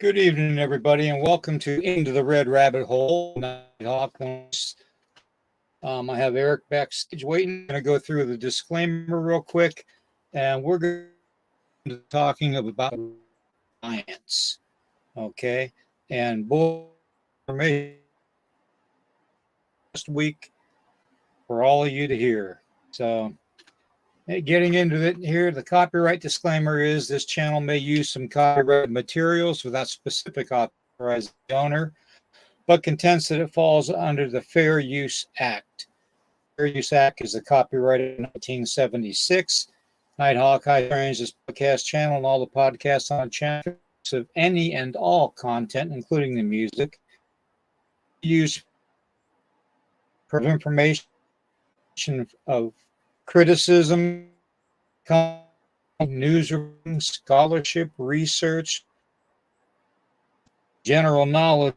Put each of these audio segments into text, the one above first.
Good evening, everybody, and welcome to Into the Red Rabbit Hole. I have Eric backstage waiting. I'm going to go through the disclaimer real quick, and we're going to be talking about science, okay? And boy, information last week for all of you to hear. So, getting into it here, the copyright disclaimer is this channel may use some copyrighted materials without specific authorized owner, but contends that it falls under the Fair Use Act. Fair Use Act is a copyrighted 1976. Nighthawk arranged this podcast channel and all the podcasts on the channel of any and all content, including the music, use for information of criticism, newsroom, scholarship, research, general knowledge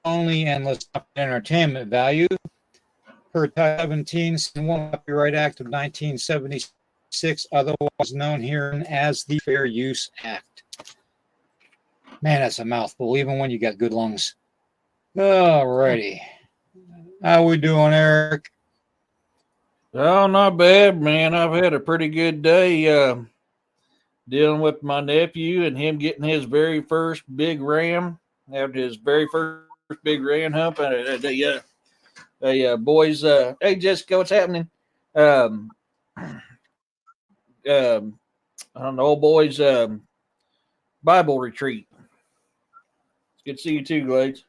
only, and less entertainment value. Per Title 17, Copyright Act of 1976, otherwise known here as the Fair Use Act. Man, that's a mouthful, even when you got good lungs. Alrighty. How we doing, Eric? Oh, not bad, man. I've had a pretty good day dealing with my nephew and him getting his very first big ram. After his very first big ram hump, boys. Hey, Jessica, what's happening? On the old boys Bible retreat. It's good to see you too, Glades.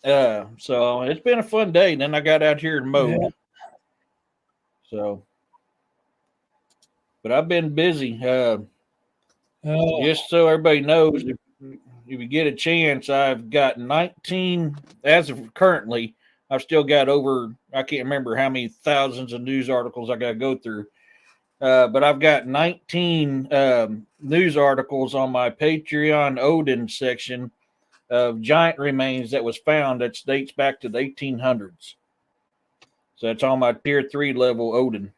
So it's been a fun day. And then I got out here and mowed. Yeah. So, but I've been busy. Just so everybody knows, if you get a chance, I've got 19, as of currently, I've still got over, I can't remember how many thousands of news articles I got to go through. But I've got 19 news articles on my Patreon Odin section of giant remains that was found that dates back to the 1800s. So that's on my tier 3 level Odin.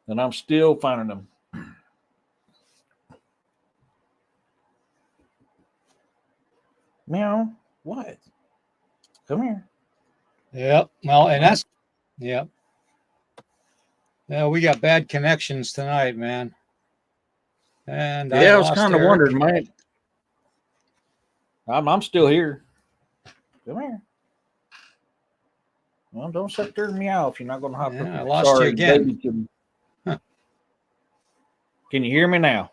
And I'm still finding them. Meow. What? Come here. Yep. Well, and that's, yep. Yeah, we got bad connections tonight, man. And yeah, I was kind of wondering, man. I'm still here. Come here. Well, don't sit there and meow if you're not going to hop. Yeah, I lost you again. Huh. Can you hear me now?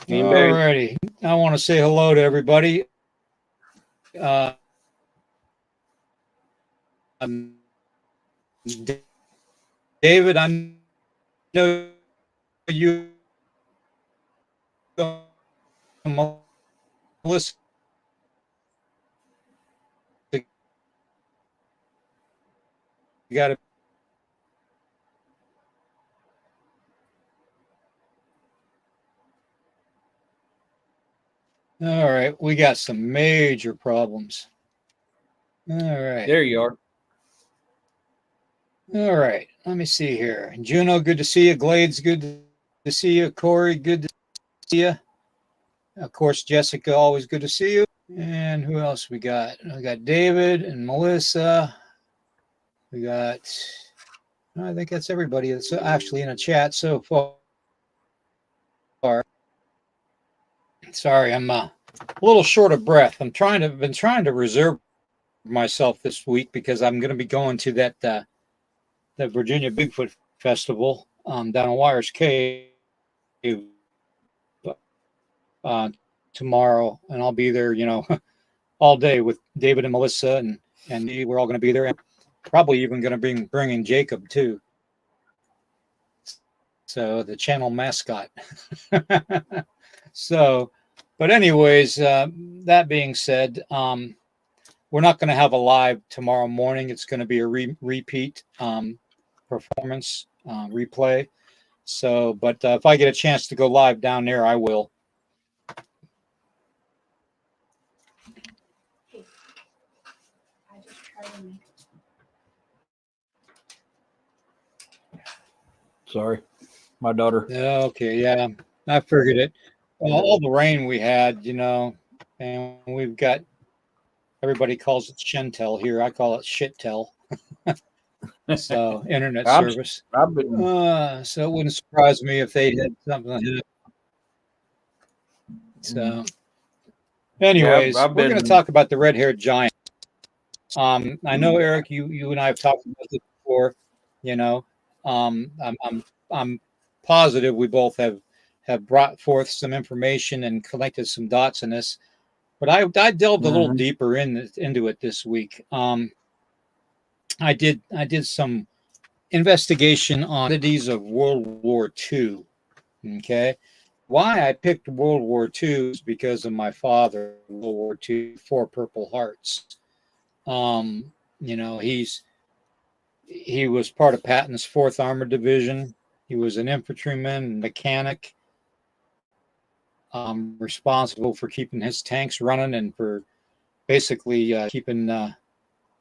Alrighty. I want to say hello to everybody. David, I know you, Melissa, you got to. All right, we got some major problems. All right. There you are. All right, let me see here. Juno, good to see you. Glades, good to see you. Corey, good to see you. Of course, Jessica, always good to see you. And who else we got? We got David and Melissa. We got, I think that's everybody that's actually in a chat so far. Sorry, I'm a little short of breath. Been trying to reserve myself this week because I'm going to be going to that Virginia Bigfoot Festival down in Wires Cave tomorrow, and I'll be there, all day with David and Melissa, and we're all going to be there, and probably even going to bring in Jacob too. So the channel mascot. So, but anyways, that being said, we're not going to have a live tomorrow morning. It's going to be a repeat performance replay. So, but if I get a chance to go live down there, I will. Sorry. my daughter. Okay, yeah, I figured it. Well, all the rain we had, and we've got everybody calls it Shentel here. I call it Shittel. So internet I've service. I've been So it wouldn't surprise me if they had something like that. So, yeah anyways, I've we're going to been talk about the red-haired giant. I know Eric, you and I have talked about this before. You know, I'm positive we both have brought forth some information and collected some dots in this. But I delved a little mhm. deeper into it this week. I did some investigation on oddities of World War II. Okay, why I picked World War II is because of my father, World War II, Four Purple Hearts. Um, he was part of Patton's Fourth Armored Division. He was an infantryman, mechanic, responsible for keeping his tanks running and for basically keeping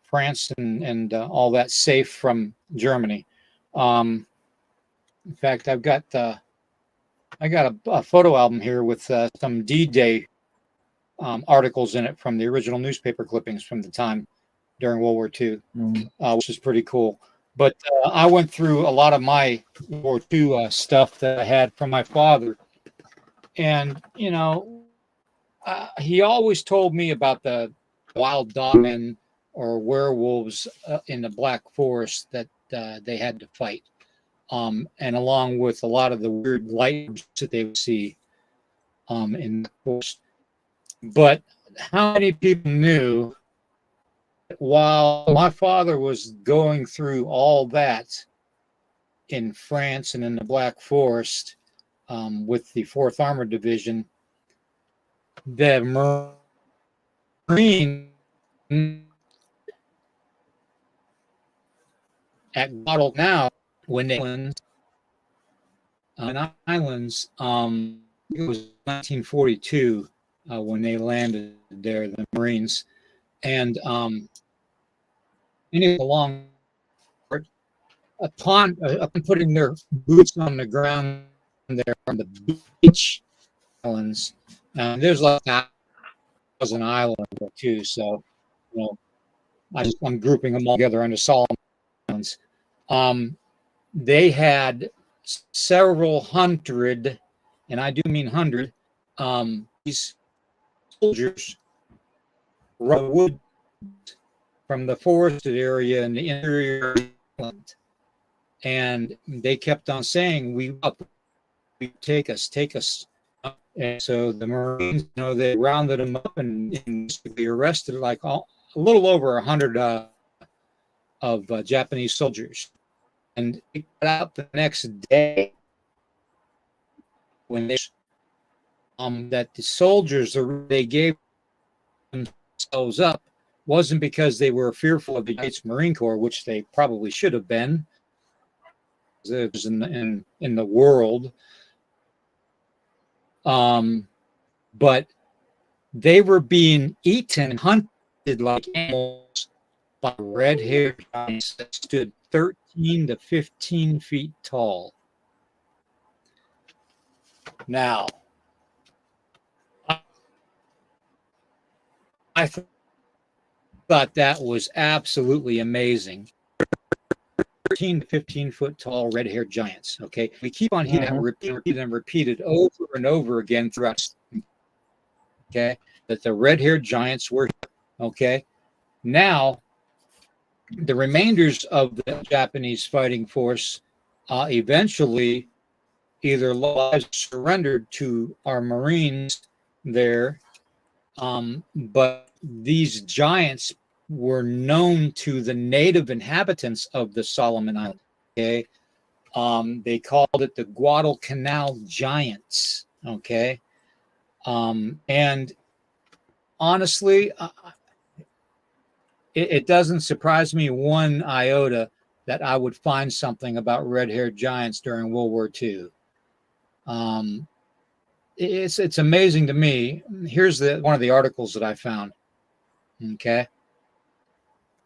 France and all that safe from Germany. Um, in fact, I got a photo album here with some D-Day articles in it from the original newspaper clippings from the time during World War II, Mhm. which is pretty cool. But I went through a lot of my World War II stuff that I had from my father, and he always told me about the wild dogmen or werewolves in the Black Forest that they had to fight, and along with a lot of the weird lights that they would see in the forest. But how many people knew that while my father was going through all that in France and in the Black Forest with the Fourth Armored Division, the Marine at Guadalcanal when they on islands, it was 1942 when they landed there, the Marines, and anyway, along upon putting their boots on the ground there on the beach islands, there's like 1,000 islands there too. So, you know, I'm grouping them all together under Solomon Islands. Um, they had several hundred, and I do mean hundred, these soldiers run wood from the forested area in the interior of the island. And they kept on saying, we take us. And so the Marines, they rounded them up and basically arrested like a little over 100 of Japanese soldiers. And they got out the next day when that the soldiers they gave themselves up wasn't because they were fearful of the United States Marine Corps, which they probably should have been. It was in the world, but they were being eaten and hunted like animals by red-haired giants that stood 13 to 15 feet tall. Now, I thought that was absolutely amazing. 13 to 15-foot tall red-haired giants. Okay, we keep on hearing that repeated over and over again throughout. Okay, that the red-haired giants were. Okay, now the remainders of the Japanese fighting force eventually either lives surrendered to our Marines there, but these giants were known to the native inhabitants of the Solomon Islands. Okay, they called it the Guadalcanal Giants. Okay, and honestly, it doesn't surprise me one iota that I would find something about red-haired giants during World War II. It's amazing to me. Here's one of the articles that I found. Okay,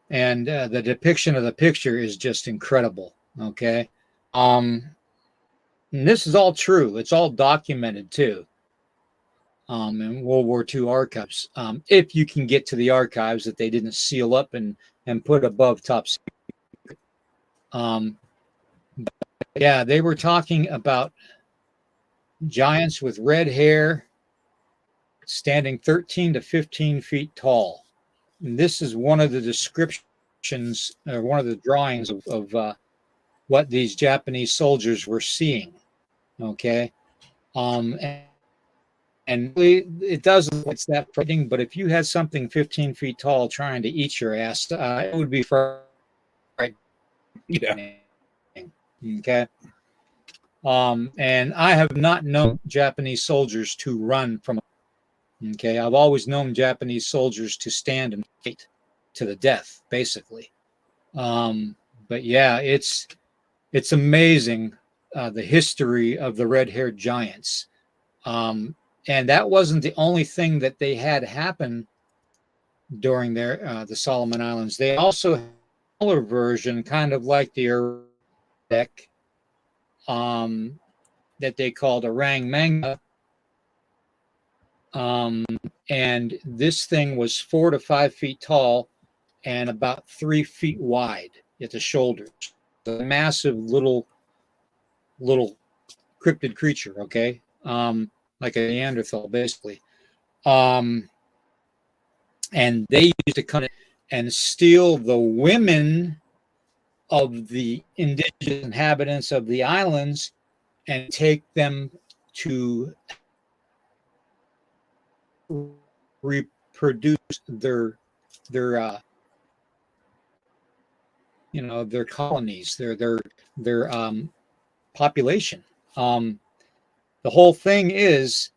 and the depiction of the picture is just incredible. Okay, And this is all true. It's all documented too, in World War II archives. If you can get to the archives that they didn't seal up and put above top secret. Yeah, they were talking about giants with red hair standing 13 to 15 feet tall. And this is one of the descriptions, or one of the drawings of what these Japanese soldiers were seeing. Okay. And it doesn't, it's that frightening, but if you had something 15 feet tall trying to eat your ass, it would be frightening. Yeah. Okay. And I have not known Japanese soldiers to run from. Okay, I've always known Japanese soldiers to stand and fight to the death, basically. But yeah, it's amazing, the history of the red-haired giants. And that wasn't the only thing that they had happen during their the Solomon Islands. They also had a smaller version, kind of like the deck, that they called orang manga. And this thing was 4 to 5 feet tall and about 3 feet wide at the shoulders. A massive little cryptid creature, okay? Like a Neanderthal, basically. And they used to come in and steal the women of the indigenous inhabitants of the islands and take them to reproduce their their colonies, their population. The whole thing is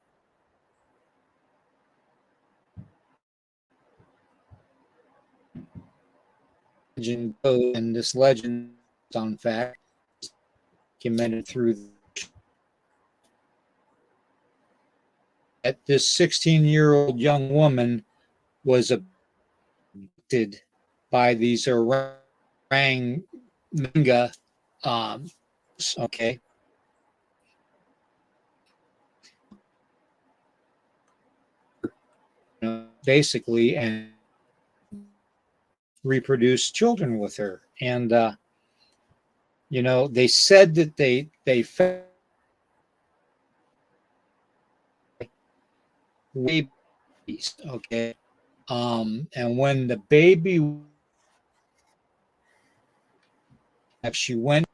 legend, and this legend, on fact, documented through that this 16-year-old young woman was abducted by these orang manga, okay, basically, and reproduce children with her. And they said that they found babies, okay, and when the baby, she went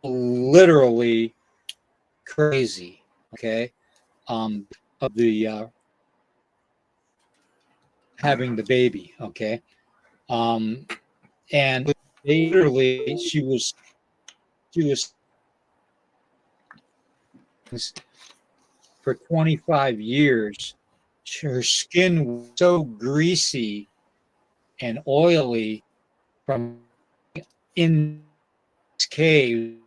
literally crazy, okay, of the having the baby, okay, and literally she was for 25 years. Her skin was so greasy and oily from in this cave,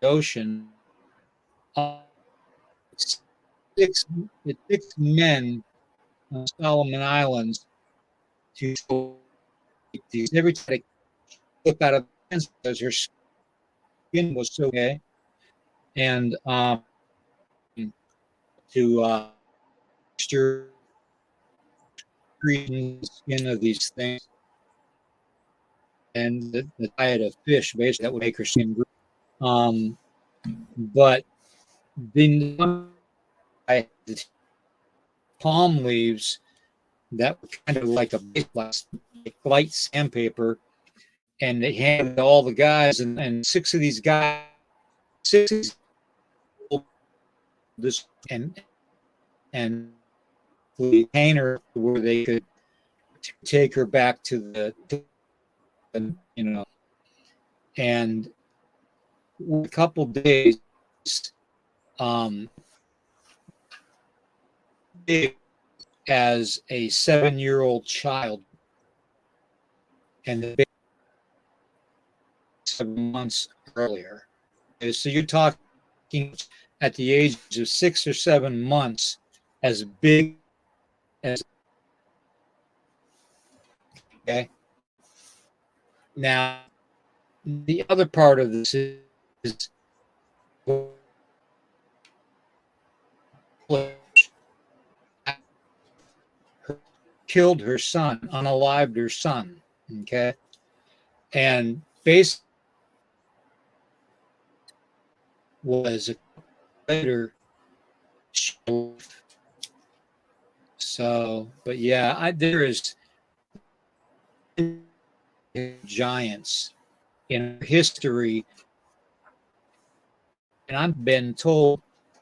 ocean. Six, it six men on Solomon Islands to these. Every time they look out of the lens because her skin was so okay, and to stir the skin of these things, and the diet of fish basically that would make her skin green. But the palm leaves that were kind of like a light sandpaper, and they handed all the guys, and six of these guys, six this and the painter where they could take her back to the and a couple days, um, as a 7-year-old child, and the 7 months earlier. So you're talking at the age of 6 or 7 months, as big as, okay. Now, the other part of this is killed her son, unalived her son. Okay. And basically was a later. So, but yeah, there is giants in history, and I've been told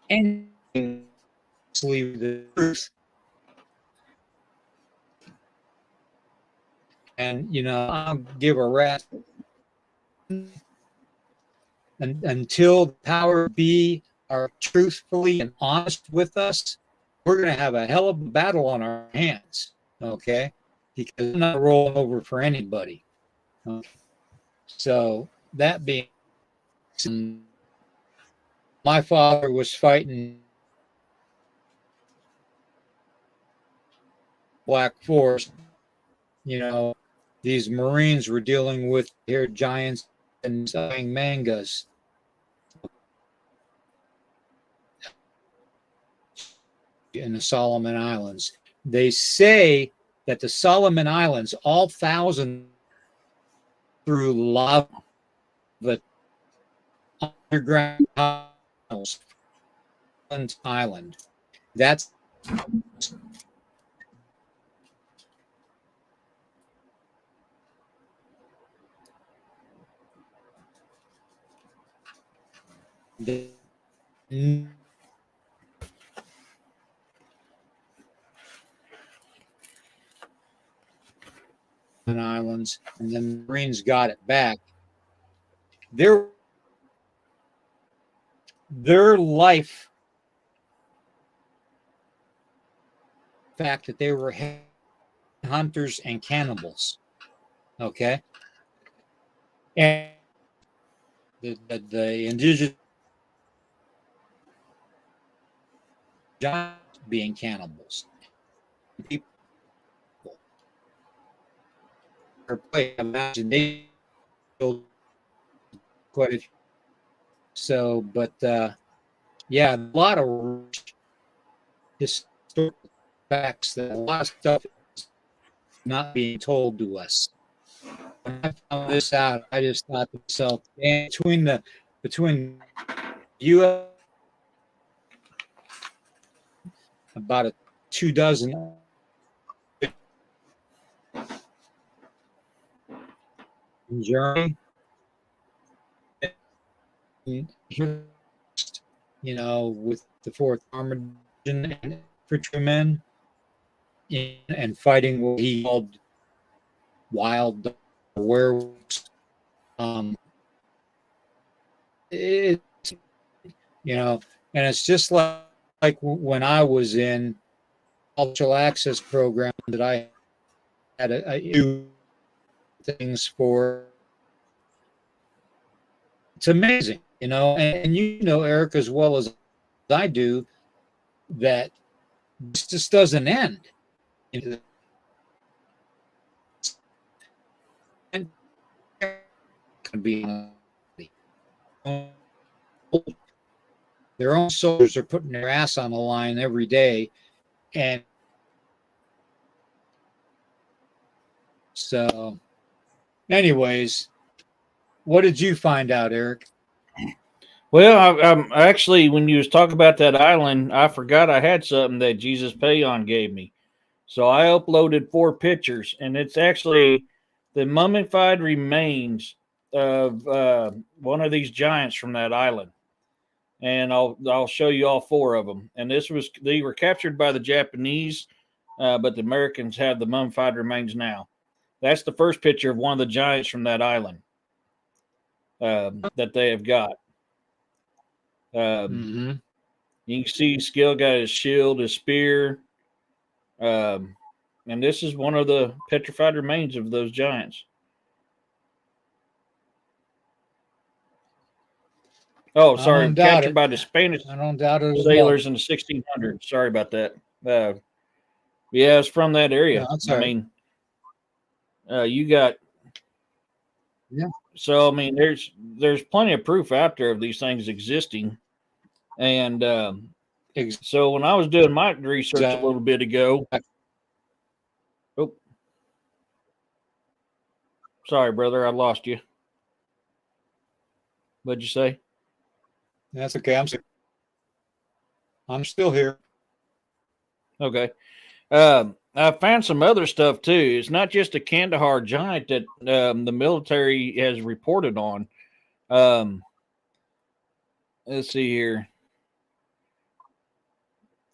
anything the truth. And I'll give a rat until the power be are truthfully and honest with us. We're going to have a hell of a battle on our hands, okay? Because I'm not rolling over for anybody. Okay? So that being, my father was fighting Black Forest. These Marines were dealing with here giants and selling mangas. In the Solomon Islands. They say that the Solomon Islands, all 1,000 through lava underground tunnels, island. That's the islands, and then the Marines got it back. Their life, fact that they were hunters and cannibals, okay, and the indigenous giants being cannibals. People play imagination quite a few. So, but yeah, a lot of historical facts that a lot of stuff is not being told to us. When I found this out, I just thought to myself, between U.S. about a 24 in Germany, with the 4th Armored Division and infantrymen and fighting what he called wild werewolves. It's and it's just like when I was in cultural access program that I had a things for. It's amazing, and Eric, as well as I do, that this just doesn't end. And be their own soldiers are putting their ass on the line every day, and so anyways, what did you find out, Eric? Well, I'm actually, when you was talking about that island, I forgot I had something that Jesus Payon gave me. So I uploaded 4 pictures, and it's actually the mummified remains of one of these giants from that island. And I'll show you all 4 of them. And they were captured by the Japanese, but the Americans have the mummified remains now. That's the first picture of one of the giants from that island that they have got. You can see Skill got his shield, his spear. And this is one of the petrified remains of those giants. Oh, sorry, captured by the Spanish sailors in the 1600s. Sorry about that. Yeah, it's from that area. No, I mean, you got Yeah. So I mean, there's plenty of proof out there of these things existing, and so when I was doing my research a Exactly. little bit ago, oh, sorry, brother, I lost you. What'd you say? That's okay. I'm still here. Okay. I found some other stuff too. It's not just a Kandahar giant that the military has reported on. Um, let's see here.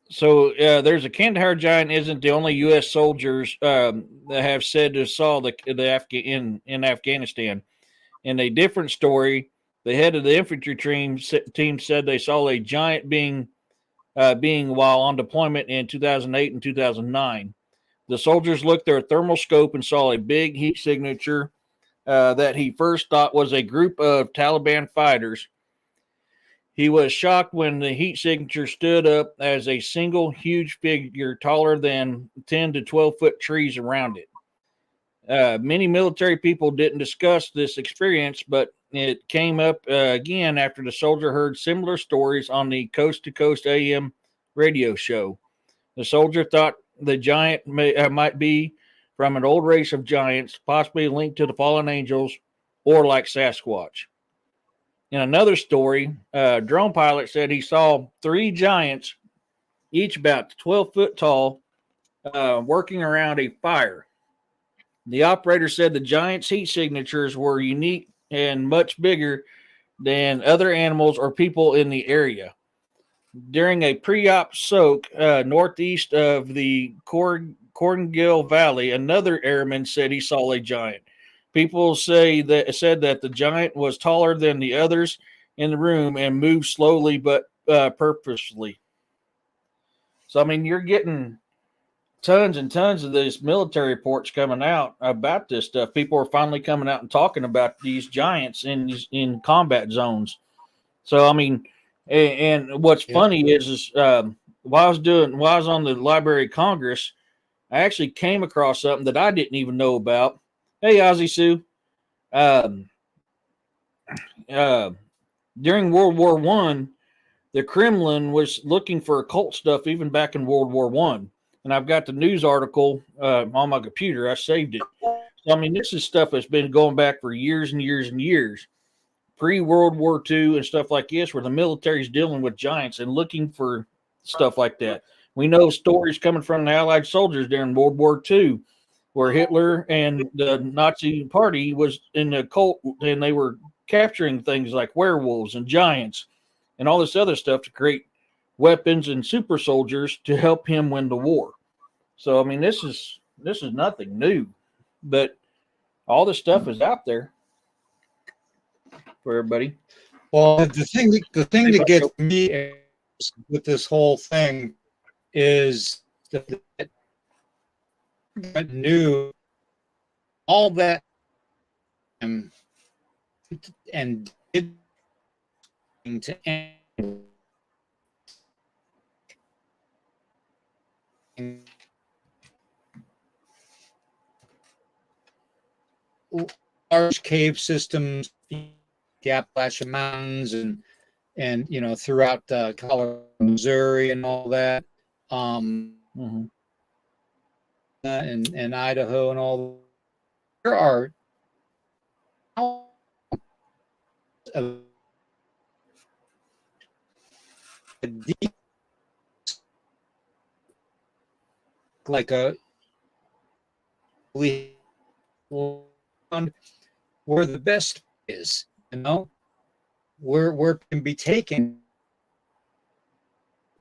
So there's a Kandahar giant isn't the only U.S. soldiers that have said they saw in Afghanistan. In a different story, the head of the infantry team said they saw a giant being while on deployment in 2008 and 2009. The soldiers looked their thermal scope and saw a big heat signature that he first thought was a group of Taliban fighters. He was shocked when the heat signature stood up as a single huge figure taller than 10 to 12-foot trees around it. Many military people didn't discuss this experience, but it came up again after the soldier heard similar stories on the Coast to Coast AM radio show. The soldier thought the giant might be from an old race of giants, possibly linked to the fallen angels or like Sasquatch. In another story, a drone pilot said he saw three giants, each about 12 foot tall, working around a fire. The operator said the giants' heat signatures were unique and much bigger than other animals or people in the area. During a pre-op soak northeast of the Corngill Valley, another airman said he saw a giant. People said that the giant was taller than the others in the room and moved slowly but purposefully. So I mean, you're getting tons and tons of these military reports coming out about this stuff. People are finally coming out and talking about these giants in combat zones. So I mean, and what's Yeah. funny is while I was on the Library of Congress, I actually came across something that I didn't even know about. Hey, Ozzy Sue. Um, uh, During World War One, the Kremlin was looking for occult stuff even back in World War One. And I've got the news article on my computer. I saved it. So I mean, this is stuff that's been going back for years and years and years, pre World War II and stuff like this, where the military's dealing with giants and looking for stuff like that. We know stories coming from the Allied soldiers during World War II, where Hitler and the Nazi Party was in the cult and they were capturing things like werewolves and giants and all this other stuff to create weapons and super soldiers to help him win the war. So I mean, this is nothing new, but all this stuff is out there for everybody. Well, the thing that gets me with this whole thing is that new all that and did to end large cave systems, the Appalachian Mountains, and throughout Colorado, Missouri, and all that, Mm-hmm. and Idaho, and all. There are a deep, like a where the best is, where it can be taken.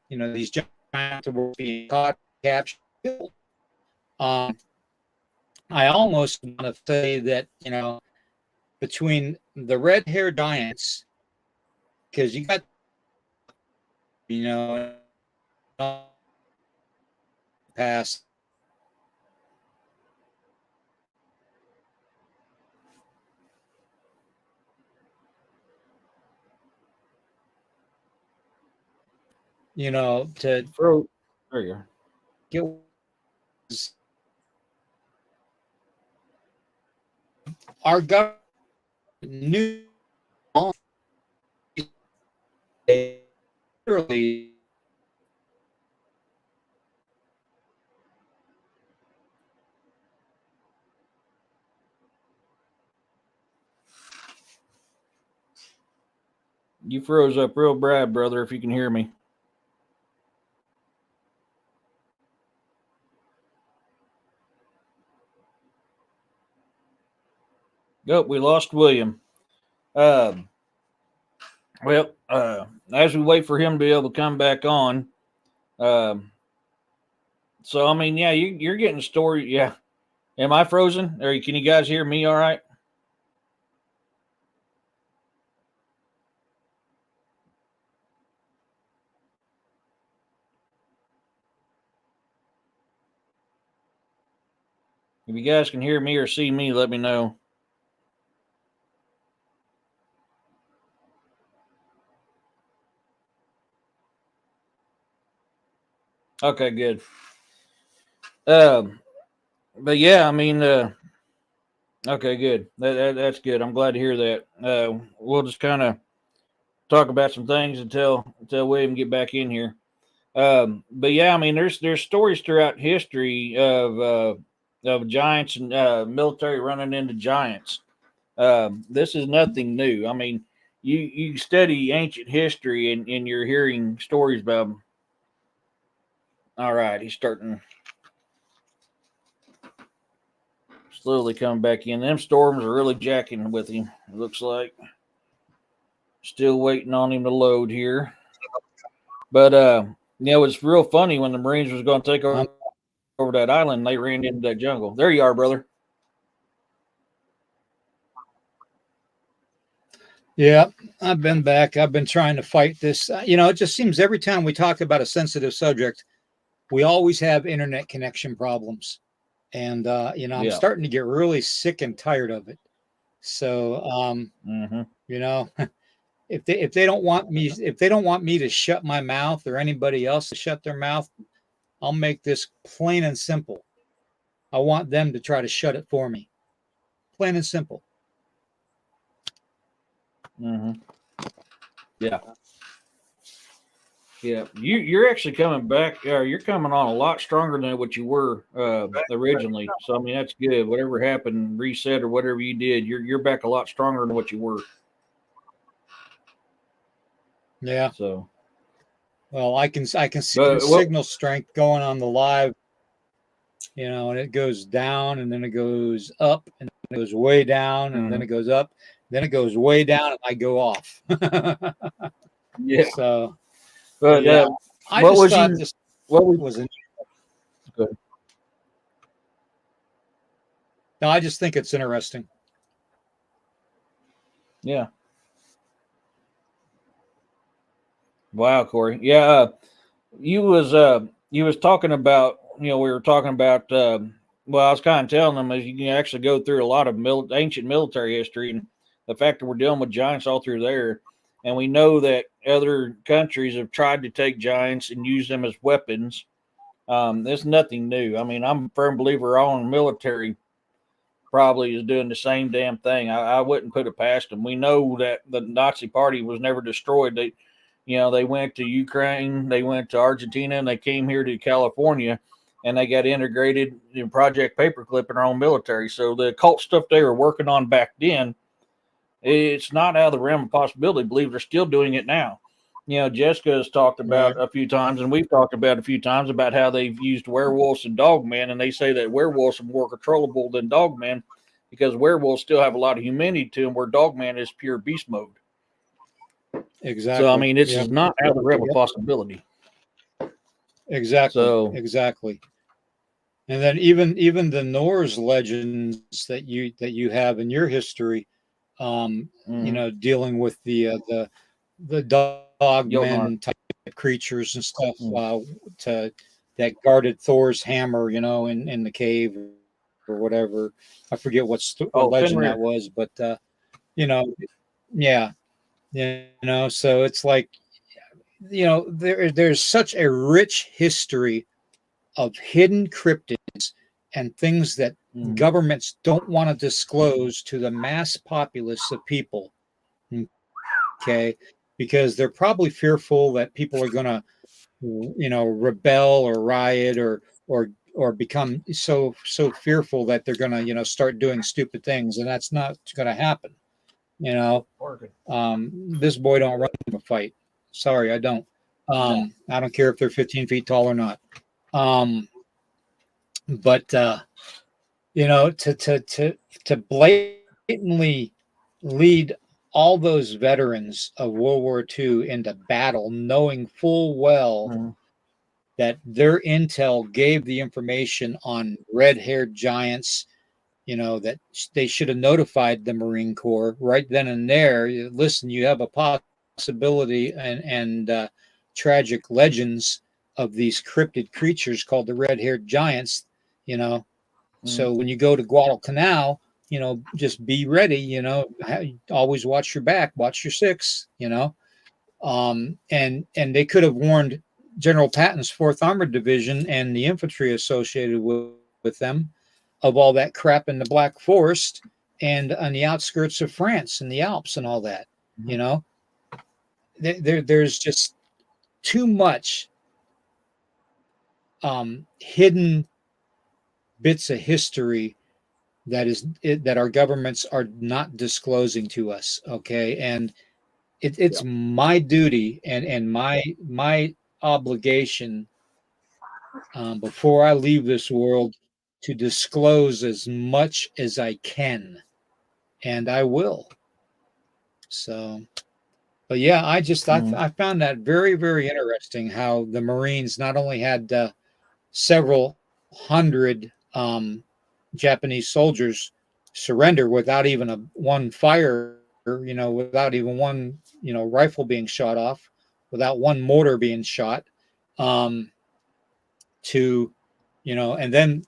These giants were being caught, captured, killed. Um, I almost want to say that between the red-haired giants, because you got you know past to Bro, there you are. get our government new literally You froze up real bad, brother, if you can hear me. Nope, we lost William. Well, as we wait for him to be able to come back on, so I mean, yeah, you're getting a story. Yeah, am I frozen? Or can you guys hear me? All right. If you guys can hear me or see me, let me know. Okay, good. But yeah, I mean, okay, good. That's good. I'm glad to hear that. We'll just kind of talk about some things until William get back in here. But yeah, I mean, there's stories throughout history of giants and military running into giants. This is nothing new. I mean, you study ancient history and you're hearing stories about them. All right, he's starting slowly coming back in. Them storms are really jacking with him. It looks like still waiting on him to load here. But it's real funny when the Marines was going to take over that island. They ran into that jungle. There you are, brother. Yeah, I've been back. I've been trying to fight this. It just seems every time we talk about a sensitive subject, we always have internet connection problems. And, I'm Yeah. starting to get really sick and tired of it. So, Mm-hmm. if they don't want me to shut my mouth or anybody else to shut their mouth, I'll make this plain and simple. I want them to try to shut it for me. Plain and simple. Mm-hmm. Yeah. Yeah. You're actually coming back. You're coming on a lot stronger than what you were originally. So I mean that's good. Whatever happened, reset or whatever you did, you're back a lot stronger than what you were. Yeah. So Well, I can see the but what signal strength going on the live, and it goes down and then it goes up and then it goes way down and then it mm-hmm. goes up, then it goes way down and I go off. Yeah. So, But yeah, I what just was thought you this what was was an good. no, I just think it's interesting. Yeah. Wow, Corey. Yeah, you was talking about we were talking about well I was kind of telling them as you can actually go through a lot of ancient military history and the fact that we're dealing with giants all through there, and we know that other countries have tried to take giants and use them as weapons. There's nothing new. I mean, I'm a firm believer our own military probably is doing the same damn thing. I wouldn't put it past them. We know that the Nazi Party was never destroyed. They went to Ukraine, they went to Argentina, and they came here to California, and they got integrated in Project Paperclip in our own military. So the occult stuff they were working on back then, it's not out of the realm of possibility. I believe they're still doing it now. Jessica has talked Right. about a few times, and we've talked about a few times about how they've used werewolves and dogmen, and they say that werewolves are more controllable than dogmen because werewolves still have a lot of humanity to them, where dogman is pure beast mode. So, I Exactly. mean, this Yep. is not out of the realm of Yep. possibility. Exactly. So, Exactly. And then even the Norse legends that you have in your history, mm-hmm. dealing with the dog Jotnar. men type creatures and stuff, Mm. to that guarded Thor's hammer, in the cave or whatever. I forget what Oh, legend that Fenrir. was, but you know, yeah, so it's like, there's such a rich history of hidden cryptids and things that governments don't want to disclose to the mass populace of people. Okay, because they're probably fearful that people are going to, rebel or riot or become so fearful that they're going to, start doing stupid things, and that's not going to happen. This boy don't run from a fight. Sorry, I don't. No. I don't care if they're 15 feet tall or not. But to blatantly lead all those veterans of World War II into battle, knowing full well that their intel gave the information on red-haired giants, that they should have notified the Marine Corps right then and there. Listen, you have a possibility and tragic legends of these cryptid creatures called the red-haired giants, So when you go to Guadalcanal, just be ready, always watch your back, watch your six, and they could have warned General Patton's 4th Armored Division and the infantry associated with them of all that crap in the Black Forest and on the outskirts of France and the Alps and all that. There's just too much hidden bits of history that our governments are not disclosing to us. Okay, and it's my duty and my obligation before I leave this world to disclose as much as I can, and I will. So, but yeah, I found that very, very interesting how the Marines not only had several hundred Japanese soldiers surrender without even one fire, without even one, rifle being shot off, without one mortar being shot, to, and then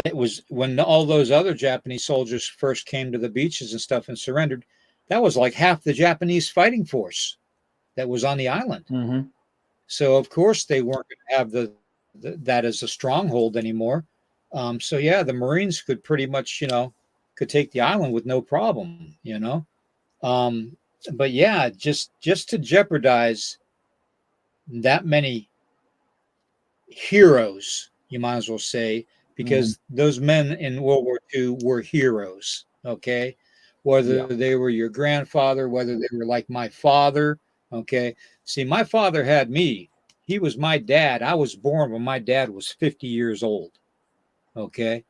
that was when all those other Japanese soldiers first came to the beaches and stuff and surrendered. That was like half the Japanese fighting force that was on the island. So of course they weren't going to have that as a stronghold anymore. So yeah, the Marines could pretty much, could take the island with no problem, But yeah, just to jeopardize that many heroes, you might as well say, because those men in World War II were heroes. Okay, whether they were your grandfather, whether they were like my father. Okay, see, my father had me. He was my dad. I was born when my dad was 50 years old. Okay.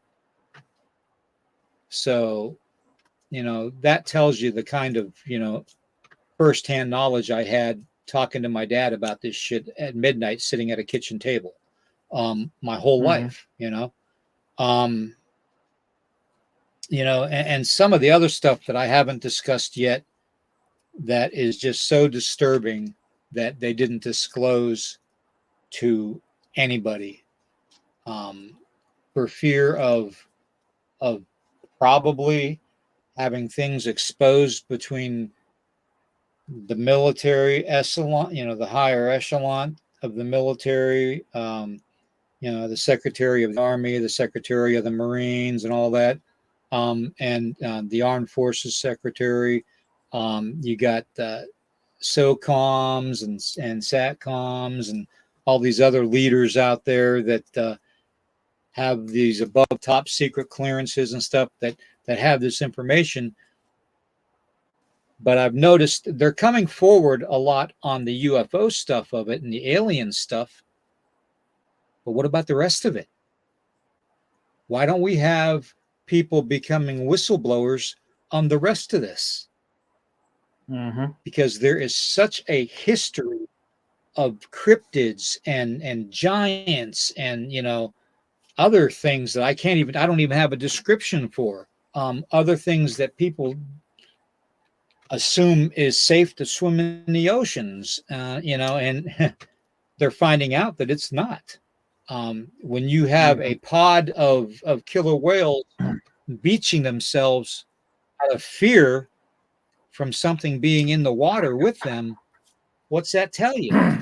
So, that tells you the kind of, firsthand knowledge I had talking to my dad about this shit at midnight, sitting at a kitchen table, my whole life, and some of the other stuff that I haven't discussed yet that is just so disturbing that they didn't disclose to anybody, for fear of probably having things exposed between the military echelon, the higher echelon of the military, the Secretary of the Army, the Secretary of the Marines, and all that, and the Armed Forces Secretary. You got SOCOMs and SATCOMs and all these other leaders out there that have these above top secret clearances and stuff that have this information. But I've noticed they're coming forward a lot on the UFO stuff of it and the alien stuff. But what about the rest of it? Why don't we have people becoming whistleblowers on the rest of this? Because there is such a history of cryptids and giants and, other things that I don't even have a description for. Other things that people assume is safe to swim in the oceans, and they're finding out that it's not. When you have a pod of killer whales beaching themselves out of fear from something being in the water with them, what's that tell you?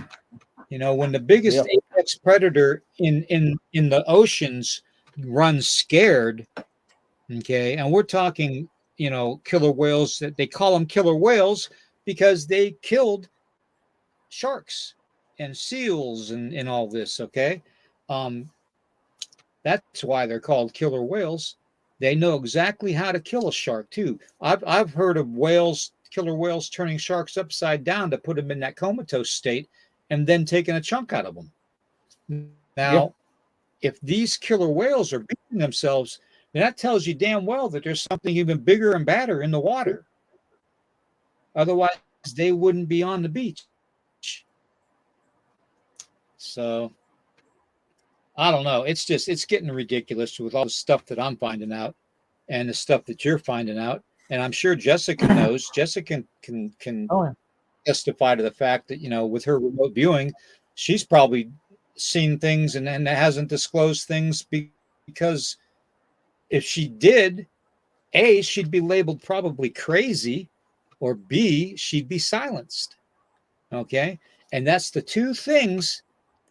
When the biggest apex predator in the oceans run scared. Okay. And we're talking, killer whales, that they call them killer whales because they killed sharks and seals and all this. Okay. Um, that's why they're called killer whales. They know exactly how to kill a shark too. I've heard of killer whales turning sharks upside down to put them in that comatose state and then taking a chunk out of them. Yeah. Now, if these killer whales are beating themselves, then that tells you damn well that there's something even bigger and badder in the water. Otherwise, they wouldn't be on the beach. So I don't know. It's getting ridiculous with all the stuff that I'm finding out and the stuff that you're finding out. And I'm sure Jessica knows. Jessica can Oh, yeah. testify to the fact that, with her remote viewing, she's probably seen things and hasn't disclosed things because if she did, A, she'd be labeled probably crazy, or B, she'd be silenced. Okay. And that's the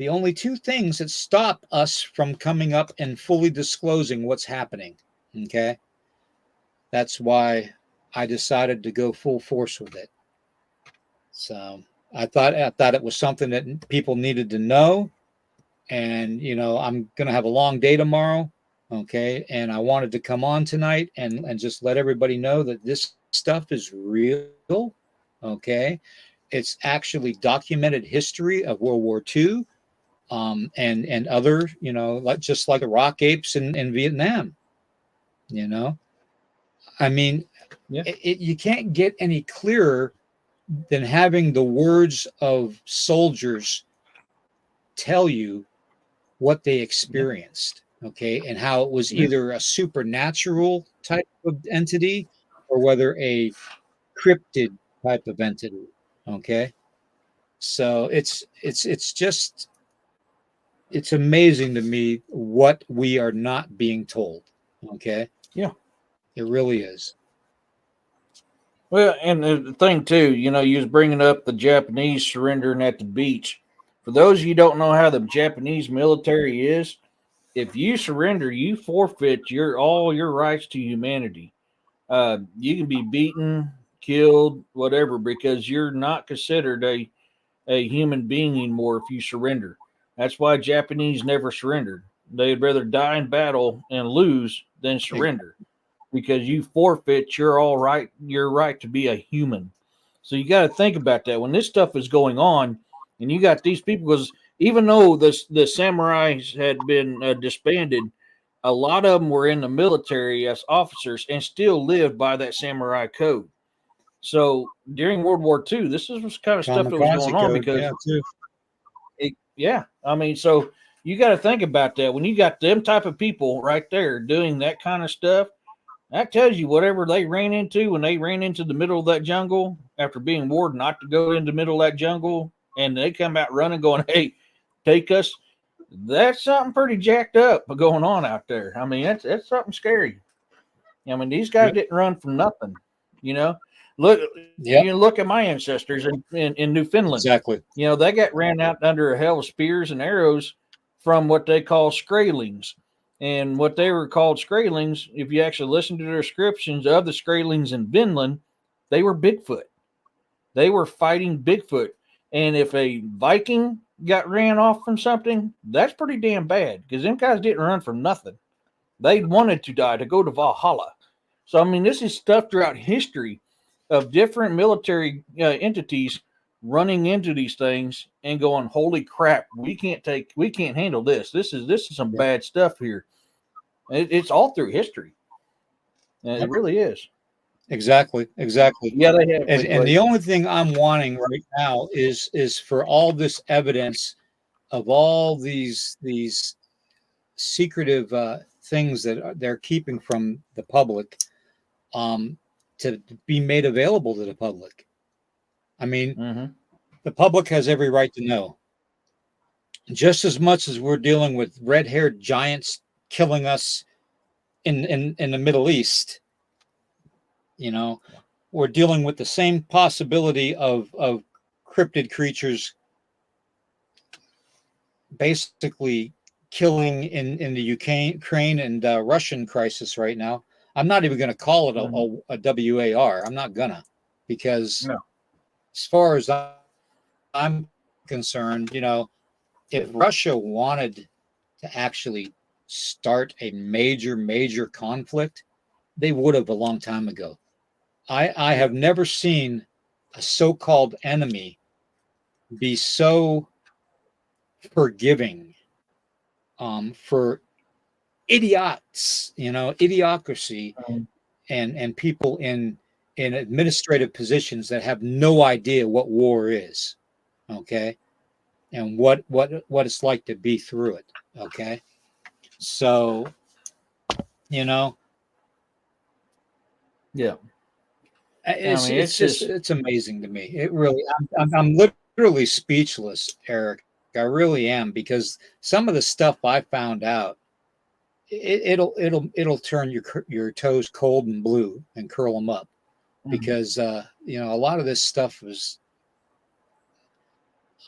only two things that stop us from coming up and fully disclosing what's happening. Okay. That's why I decided to go full force with it. So I thought it was something that people needed to know. And I'm gonna have a long day tomorrow. Okay. And I wanted to come on tonight and just let everybody know that this stuff is real. Okay. It's actually documented history of World War II, and other, just like the rock apes in Vietnam. You know, I mean, Yeah. you can't get any clearer than having the words of soldiers tell you what they Yeah. experienced, okay, and how it was Yeah. either a supernatural type of entity or whether a cryptid type of entity, okay. So it's amazing to me what we are not being told, okay. Yeah. It really is. Well, and the thing too, you was bringing up the Japanese surrendering at the beach. For those of you who don't know how the Japanese military is, if you surrender, you forfeit all your rights to humanity. You can be beaten, killed, whatever, because you're not considered a human being anymore if you surrender. That's why Japanese never surrendered. They'd rather die in battle and lose than surrender because you forfeit your right to be a human. So you got to think about that when this stuff is going on, and you got these people, because even though the samurais had been disbanded, a lot of them were in the military as officers and still lived by that samurai code. So during World War II, this was kind of stuff that was Kamikaze going on code, because yeah, too. yeah, I mean, so you got to think about that when you got them type of people right there doing that kind of stuff. That tells you whatever they ran into when they ran into the middle of that jungle after being warned not to go into the middle of that jungle, and they come out running, going, "Hey, take us." That's something pretty jacked up going on out there. I mean, that's something scary. I mean, these guys Yep. didn't run from nothing. You know, look, Yep. look at my ancestors in Newfoundland. Exactly. They got ran out under a hell of spears and arrows from what they call scralings. And what they were called scralings, if you actually listen to the descriptions of the scralings in Vinland, they were Bigfoot. They were fighting Bigfoot. And if a Viking got ran off from something, that's pretty damn bad because them guys didn't run from nothing. They wanted to die to go to Valhalla. So, I mean, this is stuff throughout history of different military entities running into these things and going, "Holy crap, we can't handle this. This is some Yep. bad stuff here." It's all through history. It Yep. really is. Exactly. Yeah, they have And the manipulation. only thing I'm wanting right now is for all this evidence of all these secretive things that they're keeping from the public, um, to be made available to the public. I mean, Mm-hmm. the public has every right to know. Just as much as we're dealing with red-haired giants killing us in the Middle East, you know, we're dealing with the same possibility of cryptid creatures basically killing in the Ukraine and Russian crisis right now. I'm not even going to call it a WAR. I'm not gonna, because as far as I'm concerned, if Russia wanted to actually start a major conflict, they would have a long time ago. I have never seen a so-called enemy be so forgiving for idiots, idiocracy, and people in administrative positions that have no idea what war is, okay, and what it's like to be through it, okay. So, Yeah. it's just it's amazing to me. It really, I'm literally speechless, Eric. I really am, because some of the stuff I found out, it'll turn your toes cold and blue and curl them up, because a lot of this stuff was,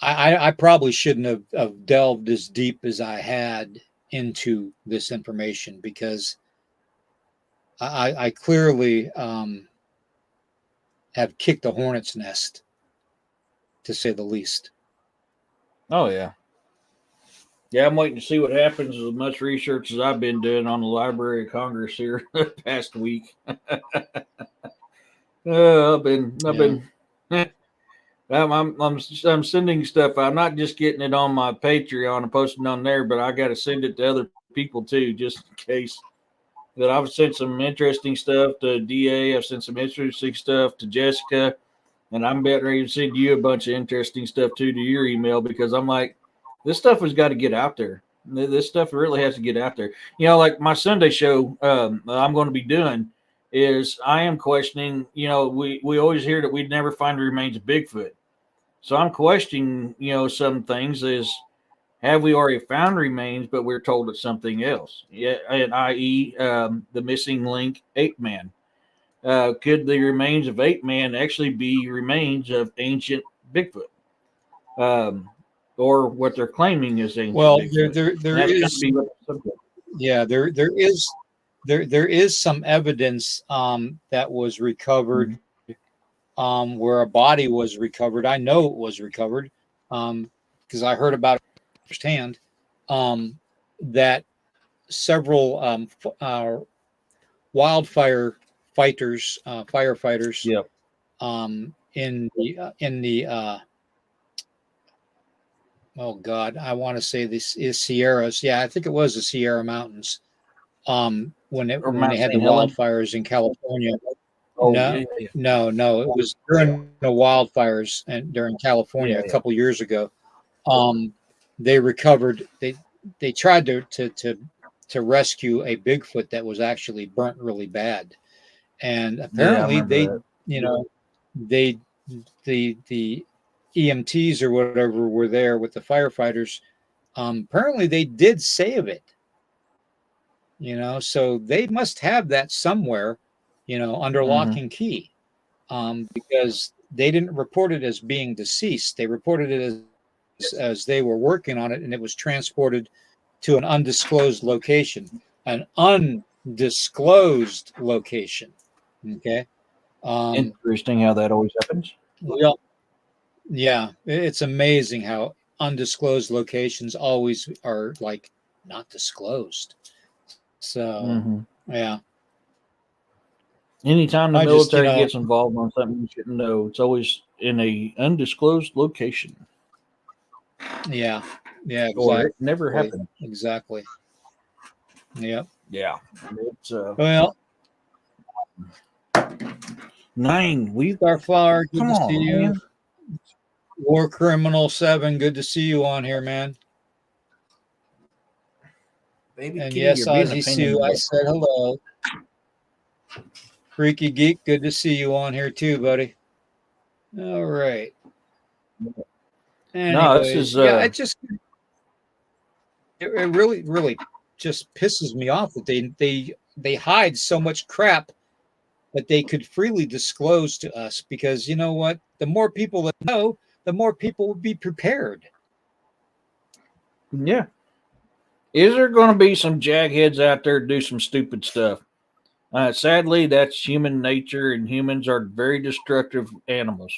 I probably shouldn't have delved as deep as I had into this information, because I clearly have kicked a hornet's nest, to say the least. Oh yeah. Yeah, I'm waiting to see what happens as much research as I've been doing on the Library of Congress here the past week. I've been I'm sending stuff. I'm not just getting it on my Patreon and posting on there, but I got to send it to other people too, just in case. That I've sent some interesting stuff to DA. I've sent some interesting stuff to Jessica, and I'm betting ready to send you a bunch of interesting stuff too to your email, because I'm like, this stuff has got to get out there. This stuff really has to get out there. Like my Sunday show I'm going to be doing is, I am questioning, we always hear that we'd never find the remains of Bigfoot. So I'm questioning, some things is, have we already found remains, but we're told it's something else? Yeah, and i.e., the missing link, ape man. Could the remains of ape man actually be remains of ancient Bigfoot? Or what they're claiming is ancient Bigfoot? There is, yeah, there is some evidence that was recovered, where a body was recovered. I know it was recovered, because I heard about it firsthand, that several wildfire firefighters, yep, in the oh God, I want to say this is Sierras. Yeah, I think it was the Sierra Mountains. When they had the wildfires in California. Oh, no, yeah. no, it was during the wildfires and during California a couple years ago. They recovered. They tried to rescue a Bigfoot that was actually burnt really bad, and apparently the EMTs or whatever were there with the firefighters. Apparently they did save it. So they must have that somewhere, under lock and key, because they didn't report it as being deceased. They reported it as they were working on it, and it was transported to an undisclosed location. Okay. Interesting how that always happens. Well, yeah, it's amazing how undisclosed locations always are, like, not disclosed. So, yeah. Anytime the military gets involved on something you shouldn't know, it's always in a undisclosed location. Yeah, exactly. Or it never happened. Exactly. Yep. Yeah. It's well, 9. Starflower, good to see you. Man. War Criminal 7, good to see you on here, man. Baby and Kitty, yes, Ozzy Sue, I said hello. Freaky Geek, good to see you on here too, buddy. All right. Anyways, no, this is it really just pisses me off that they hide so much crap that they could freely disclose to us, because you know what? The more people that know, the more people will be prepared. Yeah. Is there going to be some jagheads out there to do some stupid stuff? Sadly, that's human nature, and humans are very destructive animals.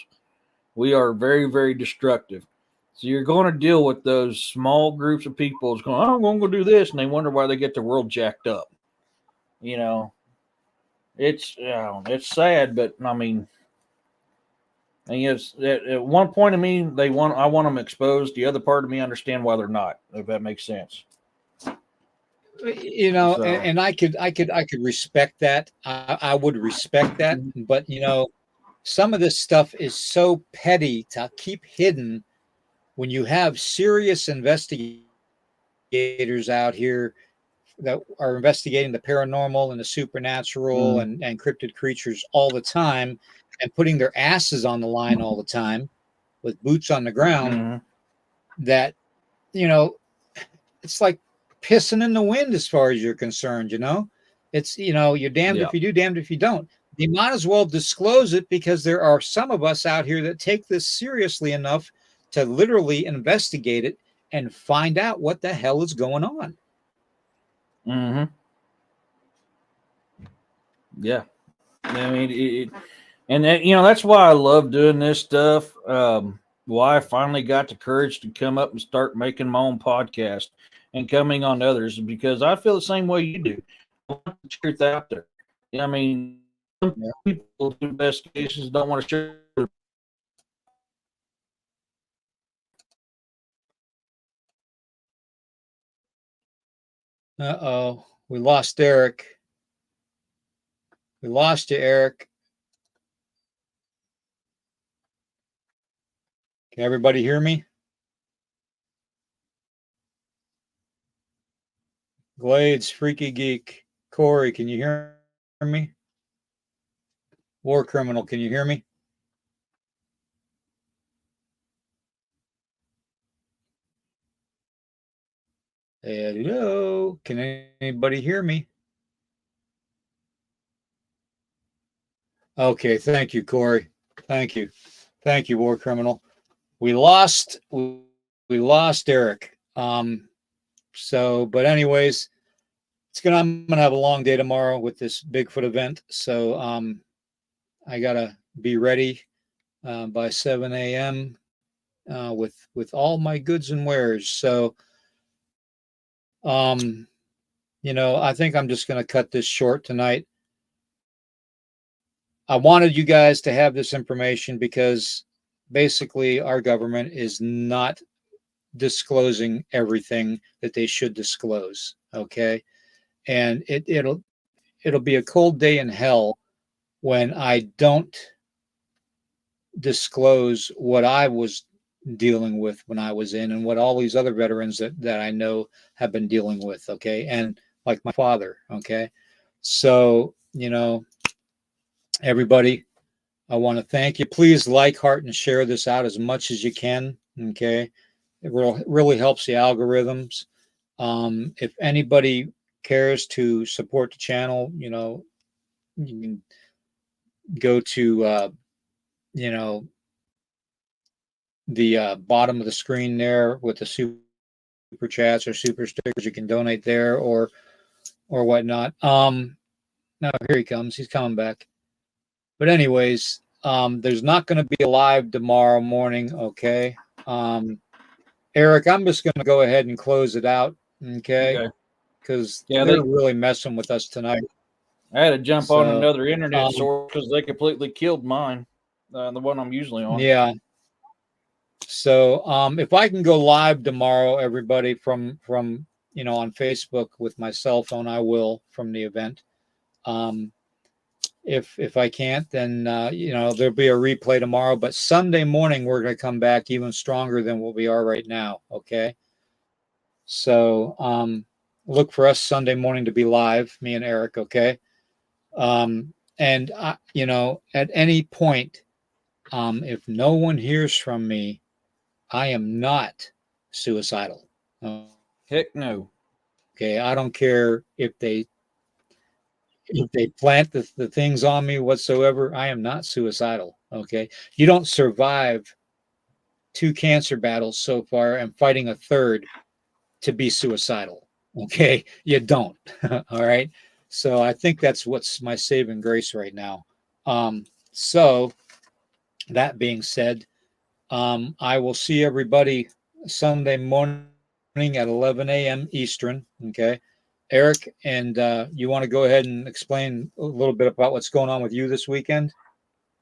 We are very, very destructive. So you're going to deal with those small groups of people who's going, oh, I'm going to go do this, and they wonder why they get the world jacked up. You know, it's sad, but I mean, and yes, at one point of me, I want them exposed. The other part of me understand why they're not. If that makes sense. So, And I could respect that. I would respect that, but some of this stuff is so petty to keep hidden when you have serious investigators out here that are investigating the paranormal and the supernatural and cryptid creatures all the time and putting their asses on the line all the time with boots on the ground, that, it's like pissing in the wind as far as you're concerned. It's, you're damned if you do, damned if you don't. You might as well disclose it, because there are some of us out here that take this seriously enough to literally investigate it and find out what the hell is going on. Yeah. I mean, and that, that's why I love doing this stuff. Why I finally got the courage to come up and start making my own podcast and coming on others, because I feel the same way you do. I want the truth out there. I mean, some people do investigations don't want to share. Uh-oh, we lost Eric. We lost you, Eric. Can everybody hear me? Glades, Freaky Geek, Corey, can you hear me? War Criminal, can you hear me? Hello, can anybody hear me? Okay, thank you, Corey. Thank you, War Criminal. We lost Eric. But anyways, I'm gonna have a long day tomorrow with this Bigfoot event. So I gotta be ready by 7 a.m. With all my goods and wares. So I think I'm just gonna cut this short tonight. I wanted you guys to have this information because basically our government is not disclosing everything that they should disclose. Okay. And it'll be a cold day in hell when I don't disclose what I was dealing with when I was in, and what all these other veterans that I know have been dealing with. Okay. And like my father. Okay. So, everybody, I want to thank you. Please like, heart, and share this out as much as you can. Okay. It really helps the algorithms. If anybody cares to support the channel, you can go to, the bottom of the screen there with the super chats or super stickers. You can donate there or whatnot. Now here he comes. He's coming back. But anyways, there's not going to be a live tomorrow morning. Okay. Eric, I'm just going to go ahead and close it out. Okay. Because they're really messing with us tonight. I had to jump on another internet source because they completely killed mine, the one I'm usually on. Yeah. So if I can go live tomorrow, everybody, from on Facebook with my cell phone, I will, from the event. If I can't, then there'll be a replay tomorrow. But Sunday morning we're going to come back even stronger than what we are right now. Okay. So look for us Sunday morning to be live, me and Eric. Okay. And at any point, if no one hears from me, I am not suicidal. Heck no. Okay. I don't care if they plant the things on me whatsoever. I am not suicidal. Okay. You don't survive 2 cancer battles so far and fighting a third to be suicidal. Okay, you don't. All right. So I think that's what's my saving grace right now. So that being said, I will see everybody Sunday morning at 11 a.m. Eastern. Okay. Eric, and you want to go ahead and explain a little bit about what's going on with you this weekend?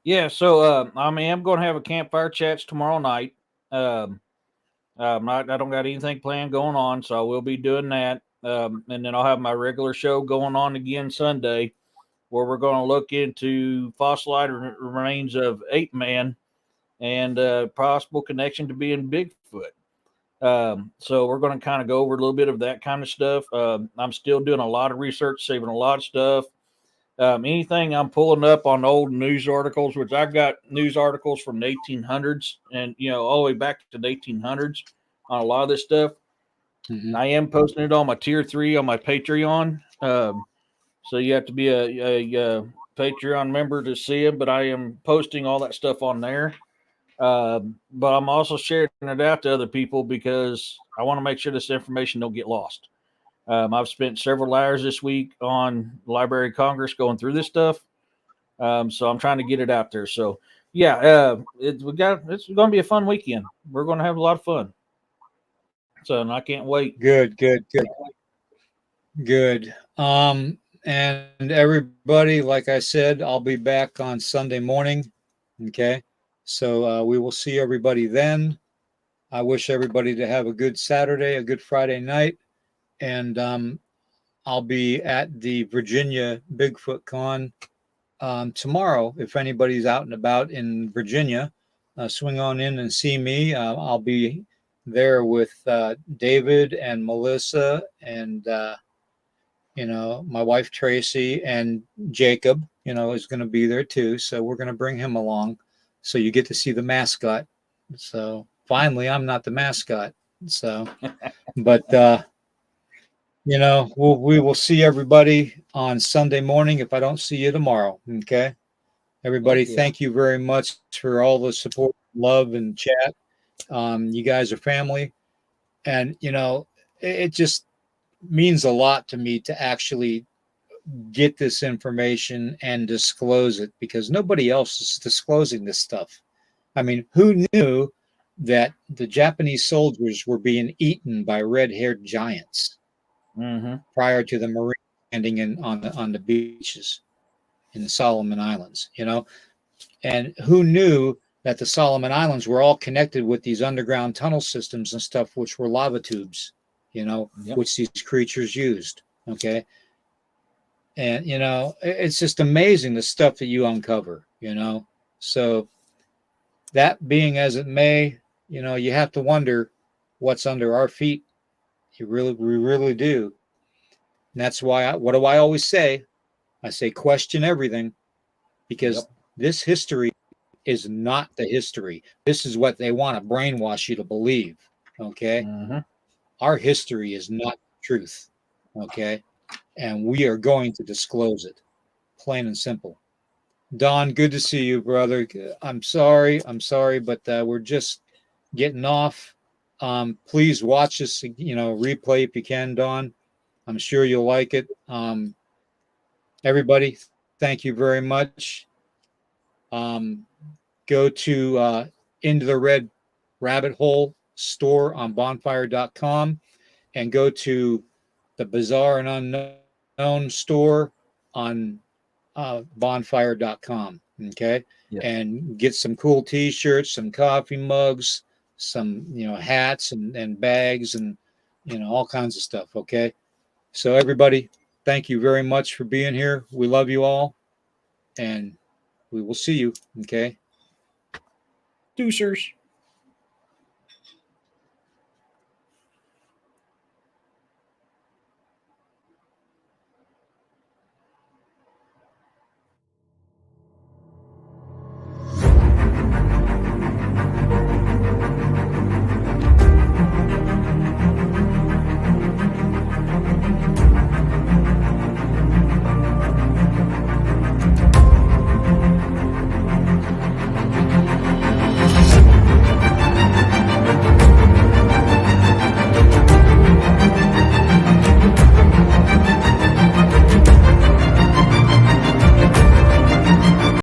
Yeah, so I mean, I'm going to have a campfire chats tomorrow night. Um, I don't got anything planned going on, so I will be doing that. And then I'll have my regular show going on again Sunday, where we're going to look into fossilized remains of ape man and possible connection to being Bigfoot. So we're going to kind of go over a little bit of that kind of stuff. I'm still doing a lot of research, saving a lot of stuff. Anything I'm pulling up on old news articles, which I've got news articles from the 1800s and all the way back to the 1800s on a lot of this stuff. Mm-hmm. I am posting it on my tier 3 on my Patreon. So you have to be a Patreon member to see it, but I am posting all that stuff on there. But I'm also sharing it out to other people because I want to make sure this information don't get lost. I've spent several hours this week on Library of Congress going through this stuff. So I'm trying to get it out there. So yeah, it's going to be a fun weekend. We're going to have a lot of fun. So and I can't wait. Good, good, good, good. And everybody, like I said, I'll be back on Sunday morning. Okay. So we will see everybody then. I wish everybody to have a good Saturday, a good Friday night. And I'll be at the Virginia Bigfoot Con tomorrow. If anybody's out and about in Virginia, swing on in and see me. I'll be there with David and Melissa and my wife Tracy and Jacob. Is going to be there too. So we're going to bring him along. So you get to see the mascot. So finally, I'm not the mascot. So, but we will see everybody on Sunday morning if I don't see you tomorrow. Okay. Everybody, Heck yeah. thank you very much for all the support, love, and chat. You guys are family. And, it just means a lot to me to actually get this information and disclose it because nobody else is disclosing this stuff. I mean, who knew that the Japanese soldiers were being eaten by red-haired giants Mm-hmm. prior to the Marine landing on the beaches in the Solomon Islands? And who knew that the Solomon Islands were all connected with these underground tunnel systems and stuff, which were lava tubes, Yep. which these creatures used. Okay. And, it's just amazing the stuff that you uncover. So that being as it may, you have to wonder what's under our feet. We really do. And that's why, what do I always say? I say, question everything because Yep. this history is not the history. This is what they want to brainwash you to believe. Okay. Mm-hmm. Our history is not truth. Okay. And we are going to disclose it, plain and simple. Don, good to see you, brother. I'm sorry, but we're just getting off. Please watch this, replay if you can, Don. I'm sure you'll like it. Everybody, thank you very much. Go to Into the Red Rabbit Hole store on bonfire.com and go to the Bizarre and Unknown store on bonfire.com. Okay. Yes. And get some cool t-shirts, some coffee mugs, some, hats and bags and, all kinds of stuff. Okay. So everybody, thank you very much for being here. We love you all and we will see you. Okay. Deucers.